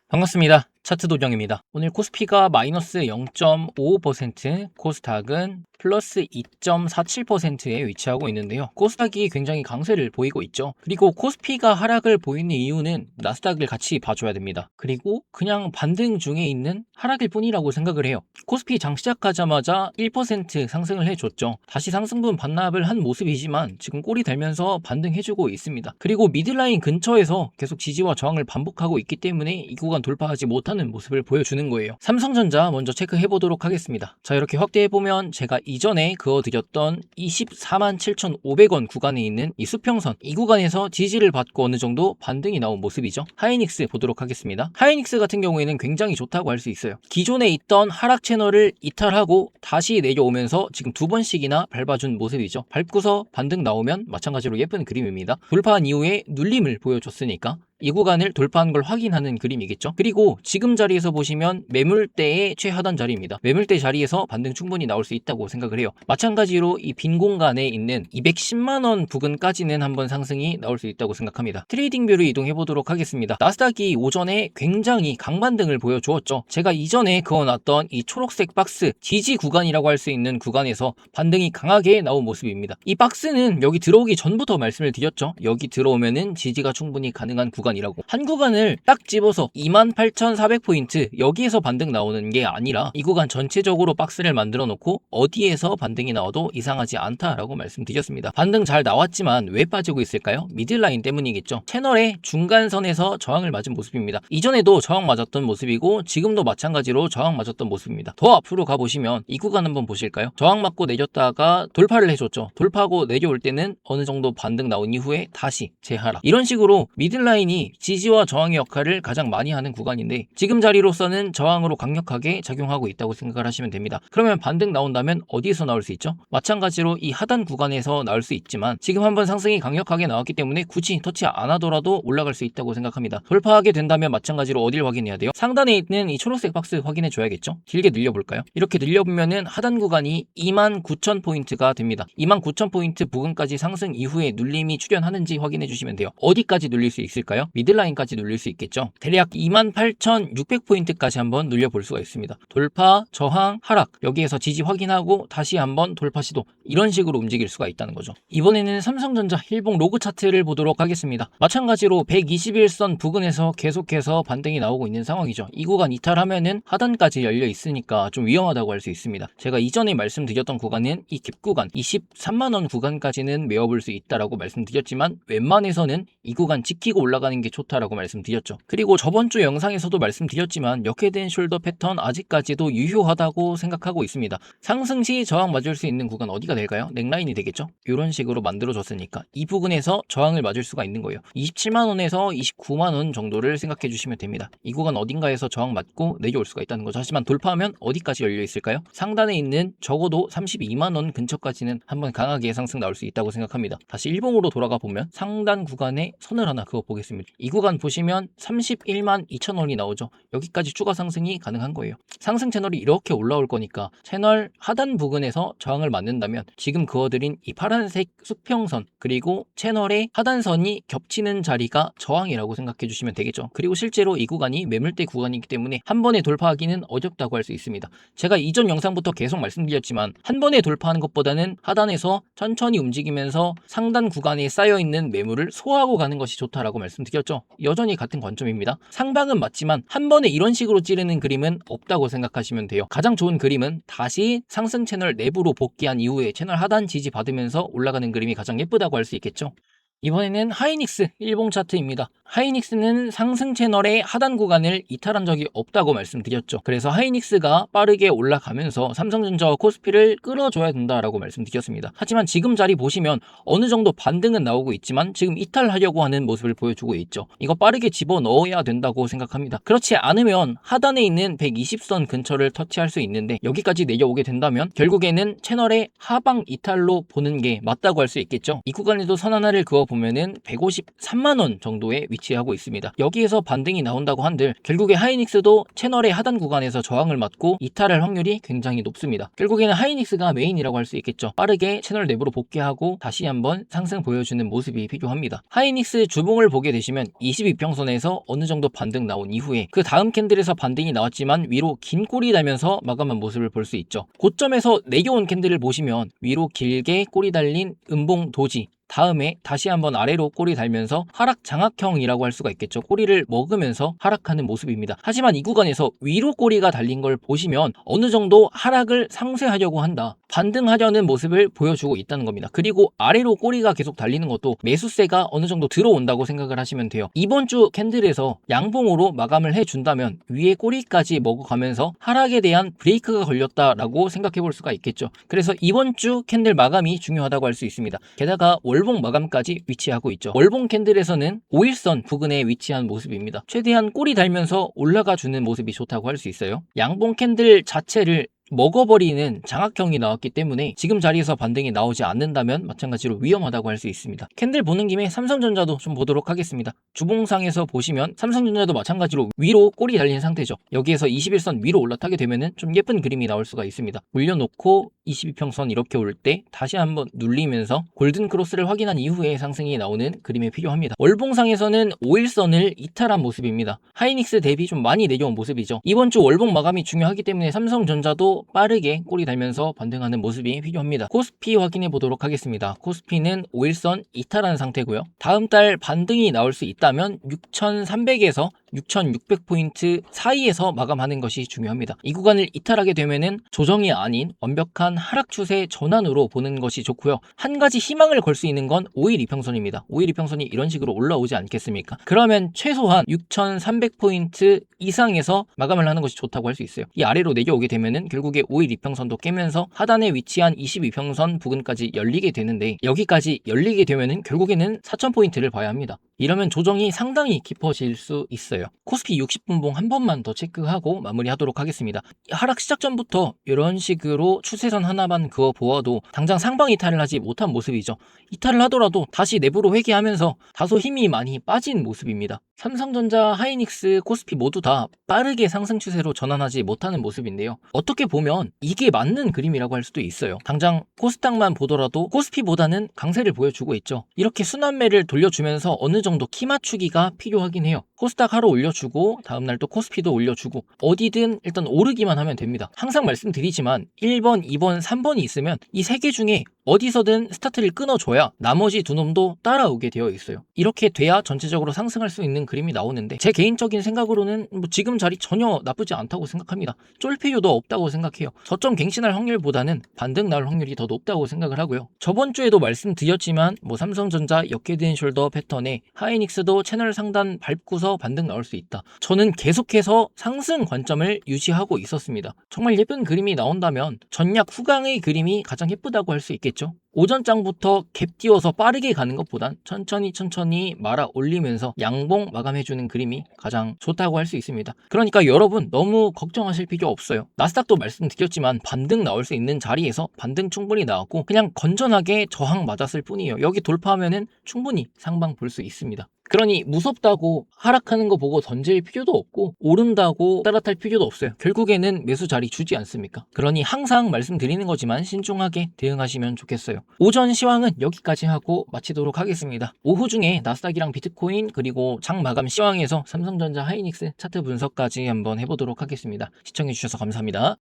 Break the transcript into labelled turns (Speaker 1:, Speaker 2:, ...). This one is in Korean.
Speaker 1: 반갑습니다. 차트 도정입니다. 오늘 코스피가 마이너스 0.55%, 코스닥은 플러스 2.47%에 위치하고 있는데요. 코스닥이 굉장히 강세를 보이고 있죠. 그리고 코스피가 하락을 보이는 이유는 나스닥을 같이 봐줘야 됩니다. 그리고 그냥 반등 중에 있는 하락일 뿐이라고 생각을 해요. 코스피 장 시작하자마자 1% 상승을 해줬죠. 다시 상승분 반납을 한 모습이지만 지금 꼬리 달면서 반등해주고 있습니다. 그리고 미들라인 근처에서 계속 지지와 저항을 반복하고 있기 때문에 이 구간 돌파하지 못하는 모습을 보여주는 거예요. 삼성전자 먼저 체크해 보도록 하겠습니다. 자, 이렇게 확대해 보면 제가 이전에 그어드렸던 247,500원 구간에 있는 이 수평선, 이 구간에서 지지를 받고 어느 정도 반등이 나온 모습이죠. 하이닉스 보도록 하겠습니다. 하이닉스 같은 경우에는 굉장히 좋다고 할 수 있어요. 기존에 있던 하락 채널을 이탈하고 다시 내려오면서 지금 두 번씩이나 밟아준 모습이죠. 밟고서 반등 나오면 마찬가지로 예쁜 그림입니다. 돌파한 이후에 눌림을 보여줬으니까 이 구간을 돌파한 걸 확인하는 그림이겠죠. 그리고 지금 자리에서 보시면 매물대의 최하단 자리입니다. 매물대 자리에서 반등 충분히 나올 수 있다고 생각을 해요. 마찬가지로 이 빈 공간에 있는 210만원 부근까지는 한번 상승이 나올 수 있다고 생각합니다. 트레이딩 뷰로 이동해 보도록 하겠습니다. 나스닥이 오전에 굉장히 강반등을 보여주었죠. 제가 이전에 그어놨던 이 초록색 박스, 지지 구간이라고 할 수 있는 구간에서 반등이 강하게 나온 모습입니다. 이 박스는 여기 들어오기 전부터 말씀을 드렸죠. 여기 들어오면은 지지가 충분히 가능한 구간이라고. 한 구간을 딱 집어서 28,400포인트 여기에서 반등 나오는 게 아니라 이 구간 전체적으로 박스를 만들어 놓고 어디에서 반등이 나와도 이상하지 않다라고 말씀드렸습니다. 반등 잘 나왔지만 왜 빠지고 있을까요? 미들라인 때문이겠죠. 채널의 중간선에서 저항을 맞은 모습입니다. 이전에도 저항 맞았던 모습이고 지금도 마찬가지로 저항 맞았던 모습입니다. 더 앞으로 가보시면 이 구간 한번 보실까요? 저항 맞고 내렸다가 돌파를 해줬죠. 돌파하고 내려올 때는 어느 정도 반등 나온 이후에 다시 재하락. 이런 식으로 미들라인이 지지와 저항의 역할을 가장 많이 하는 구간인데 지금 자리로서는 저항으로 강력하게 작용하고 있다고 생각을 하시면 됩니다. 그러면 반등 나온다면 어디에서 나올 수 있죠? 마찬가지로 이 하단 구간에서 나올 수 있지만 지금 한번 상승이 강력하게 나왔기 때문에 굳이 터치 안 하더라도 올라갈 수 있다고 생각합니다. 돌파하게 된다면 마찬가지로 어딜 확인해야 돼요? 상단에 있는 이 초록색 박스 확인해 줘야겠죠? 길게 늘려볼까요? 이렇게 늘려보면은 하단 구간이 29,000포인트가 됩니다. 29,000포인트 부근까지 상승 이후에 눌림이 출현하는지 확인해 주시면 돼요. 어디까지 눌릴 수 있을까요? 미들라인까지 눌릴 수 있겠죠. 대략 28,600포인트까지 한번 눌려볼 수가 있습니다. 돌파, 저항, 하락, 여기에서 지지 확인하고 다시 한번 돌파 시도, 이런 식으로 움직일 수가 있다는 거죠. 이번에는 삼성전자 일봉 로그 차트를 보도록 하겠습니다. 마찬가지로 121선 부근에서 계속해서 반등이 나오고 있는 상황이죠. 이 구간 이탈하면은 하단까지 열려 있으니까 좀 위험하다고 할 수 있습니다. 제가 이전에 말씀드렸던 구간은 이 갭 구간 23만원 구간까지는 메워볼 수 있다라고 말씀드렸지만 웬만해서는 이 구간 지키고 올라가는 게 좋다라고 말씀드렸죠. 그리고 저번 주 영상에서도 말씀드렸지만 역회된 숄더 패턴 아직까지도 유효하다고 생각하고 있습니다. 상승 시 저항 맞을 수 있는 구간 어디가 될까요? 넥라인이 되겠죠. 이런 식으로 만들어졌으니까 이 부분에서 저항을 맞을 수가 있는 거예요. 27만원에서 29만원 정도를 생각해 주시면 됩니다. 이 구간 어딘가에서 저항 맞고 내려올 수가 있다는 거죠. 하지만 돌파하면 어디까지 열려 있을까요? 상단에 있는 적어도 32만원 근처까지는 한번 강하게 상승 나올 수 있다고 생각합니다. 다시 일봉으로 돌아가 보면 상단 구간에 선을 하나 그어 보겠습니다. 이 구간 보시면 31만 2천원이 나오죠. 여기까지 추가 상승이 가능한 거예요. 상승 채널이 이렇게 올라올 거니까 채널 하단 부근에서 저항을 맞는다면 지금 그어드린 이 파란색 수평선 그리고 채널의 하단선이 겹치는 자리가 저항이라고 생각해 주시면 되겠죠. 그리고 실제로 이 구간이 매물대 구간이기 때문에 한 번에 돌파하기는 어렵다고 할 수 있습니다. 제가 이전 영상부터 계속 말씀드렸지만 한 번에 돌파하는 것보다는 하단에서 천천히 움직이면서 상단 구간에 쌓여있는 매물을 소화하고 가는 것이 좋다라고 말씀드렸죠. 여전히 같은 관점입니다. 상방은 맞지만 한 번에 이런 식으로 찌르는 그림은 없다고 생각하시면 돼요. 가장 좋은 그림은 다시 상승 채널 내부로 복귀한 이후에 채널 하단 지지 받으면서 올라가는 그림이 가장 예쁘다고 할 수 있겠죠. 이번에는 하이닉스 일봉 차트입니다. 하이닉스는 상승 채널의 하단 구간을 이탈한 적이 없다고 말씀드렸죠. 그래서 하이닉스가 빠르게 올라가면서 삼성전자와 코스피를 끌어줘야 된다라고 말씀드렸습니다. 하지만 지금 자리 보시면 어느 정도 반등은 나오고 있지만 지금 이탈하려고 하는 모습을 보여주고 있죠. 이거 빠르게 집어넣어야 된다고 생각합니다. 그렇지 않으면 하단에 있는 120선 근처를 터치할 수 있는데 여기까지 내려오게 된다면 결국에는 채널의 하방 이탈로 보는 게 맞다고 할 수 있겠죠. 이 구간에도 선 하나를 그어 보면은 153만 원 정도에 위치하고 있습니다. 여기에서 반등이 나온다고 한들 결국에 하이닉스도 채널의 하단 구간에서 저항을 맞고 이탈할 확률이 굉장히 높습니다. 결국에는 하이닉스가 메인이라고 할 수 있겠죠. 빠르게 채널 내부로 복귀하고 다시 한번 상승 보여주는 모습이 필요합니다. 하이닉스 주봉을 보게 되시면 22평선에서 어느 정도 반등 나온 이후에 그 다음 캔들에서 반등이 나왔지만 위로 긴 꼬리 달면서 마감한 모습을 볼 수 있죠. 고점에서 내려온 캔들을 보시면 위로 길게 꼬리 달린 음봉 도지, 다음에 다시 한번 아래로 꼬리 달면서 하락 장악형이라고 할 수가 있겠죠. 꼬리를 먹으면서 하락하는 모습입니다. 하지만 이 구간에서 위로 꼬리가 달린 걸 보시면 어느 정도 하락을 상쇄하려고 한다, 반등하려는 모습을 보여주고 있다는 겁니다. 그리고 아래로 꼬리가 계속 달리는 것도 매수세가 어느 정도 들어온다고 생각을 하시면 돼요. 이번 주 캔들에서 양봉으로 마감을 해준다면 위에 꼬리까지 먹어가면서 하락에 대한 브레이크가 걸렸다라고 생각해 볼 수가 있겠죠. 그래서 이번 주 캔들 마감이 중요하다고 할 수 있습니다. 게다가 월봉 마감까지 위치하고 있죠. 월봉 캔들에서는 5일선 부근에 위치한 모습입니다. 최대한 꼬리 달면서 올라가 주는 모습이 좋다고 할 수 있어요. 양봉 캔들 자체를 먹어버리는 장악형이 나왔기 때문에 지금 자리에서 반등이 나오지 않는다면 마찬가지로 위험하다고 할 수 있습니다. 캔들 보는 김에 삼성전자도 좀 보도록 하겠습니다. 주봉상에서 보시면 삼성전자도 마찬가지로 위로 꼬리 달린 상태죠. 여기에서 21선 위로 올라타게 되면은 좀 예쁜 그림이 나올 수가 있습니다. 올려놓고 22평선 이렇게 올 때 다시 한번 눌리면서 골든 크로스를 확인한 이후에 상승이 나오는 그림이 필요합니다. 월봉상에서는 5일선을 이탈한 모습입니다. 하이닉스 대비 좀 많이 내려온 모습이죠. 이번 주 월봉 마감이 중요하기 때문에 삼성전자도 빠르게 꼬리 달면서 반등하는 모습이 필요합니다. 코스피 확인해 보도록 하겠습니다. 코스피는 5일선 이탈한 상태고요. 다음 달 반등이 나올 수 있다면 6,300에서 6,600포인트 사이에서 마감하는 것이 중요합니다. 이 구간을 이탈하게 되면은 조정이 아닌 완벽한 하락 추세 전환으로 보는 것이 좋고요. 한 가지 희망을 걸 수 있는 건 5일 이평선입니다. 5일 이평선이 이런 식으로 올라오지 않겠습니까? 그러면 최소한 6,300포인트 이상에서 마감을 하는 것이 좋다고 할 수 있어요. 이 아래로 내려오게 되면은 결국에 5일 이평선도 깨면서 하단에 위치한 22평선 부근까지 열리게 되는데, 여기까지 열리게 되면은 결국에는 4,000포인트를 봐야 합니다. 이러면 조정이 상당히 깊어질 수 있어요. 코스피 60분봉 한 번만 더 체크하고 마무리하도록 하겠습니다. 하락 시작 전부터 이런 식으로 추세선 하나만 그어 보아도 당장 상방 이탈을 하지 못한 모습이죠. 이탈을 하더라도 다시 내부로 회귀하면서 다소 힘이 많이 빠진 모습입니다. 삼성전자, 하이닉스, 코스피 모두 다 빠르게 상승 추세로 전환하지 못하는 모습인데요. 어떻게 보면 이게 맞는 그림이라고 할 수도 있어요. 당장 코스닥만 보더라도 코스피보다는 강세를 보여주고 있죠. 이렇게 순환매를 돌려주면서 어느 정도 키 맞추기가 필요하긴 해요. 코스닥 하루 올려주고 다음날 또 코스피도 올려주고 어디든 일단 오르기만 하면 됩니다. 항상 말씀드리지만 1번, 2번, 3번이 있으면 이 세 개 중에 어디서든 스타트를 끊어줘야 나머지 두 놈도 따라오게 되어 있어요. 이렇게 돼야 전체적으로 상승할 수 있는 그림이 나오는데, 제 개인적인 생각으로는 지금 자리 전혀 나쁘지 않다고 생각합니다. 쫄 필요도 없다고 생각해요. 저점 갱신할 확률보다는 반등 나올 확률이 더 높다고 생각을 하고요. 저번 주에도 말씀드렸지만 삼성전자 역헤드앤 숄더 패턴에 하이닉스도 채널 상단 밟고서 반등 나올 수 있다. 저는 계속해서 상승 관점을 유지하고 있었습니다. 정말 예쁜 그림이 나온다면 전략 후강의 그림이 가장 예쁘다고 할 수 있겠죠. 오전장부터 갭 띄워서 빠르게 가는 것보단 천천히 말아 올리면서 양봉 마감해주는 그림이 가장 좋다고 할 수 있습니다. 그러니까 여러분 너무 걱정하실 필요 없어요. 나스닥도 말씀드렸지만 반등 나올 수 있는 자리에서 반등 충분히 나왔고 그냥 건전하게 저항 맞았을 뿐이에요. 여기 돌파하면은 충분히 상방 볼 수 있습니다. 그러니 무섭다고 하락하는 거 보고 던질 필요도 없고 오른다고 따라탈 필요도 없어요. 결국에는 매수 자리 주지 않습니까? 그러니 항상 말씀드리는 거지만 신중하게 대응하시면 좋겠어요. 오전 시황은 여기까지 하고 마치도록 하겠습니다. 오후 중에 나스닥이랑 비트코인 그리고 장 마감 시황에서 삼성전자, 하이닉스 차트 분석까지 한번 해보도록 하겠습니다. 시청해주셔서 감사합니다.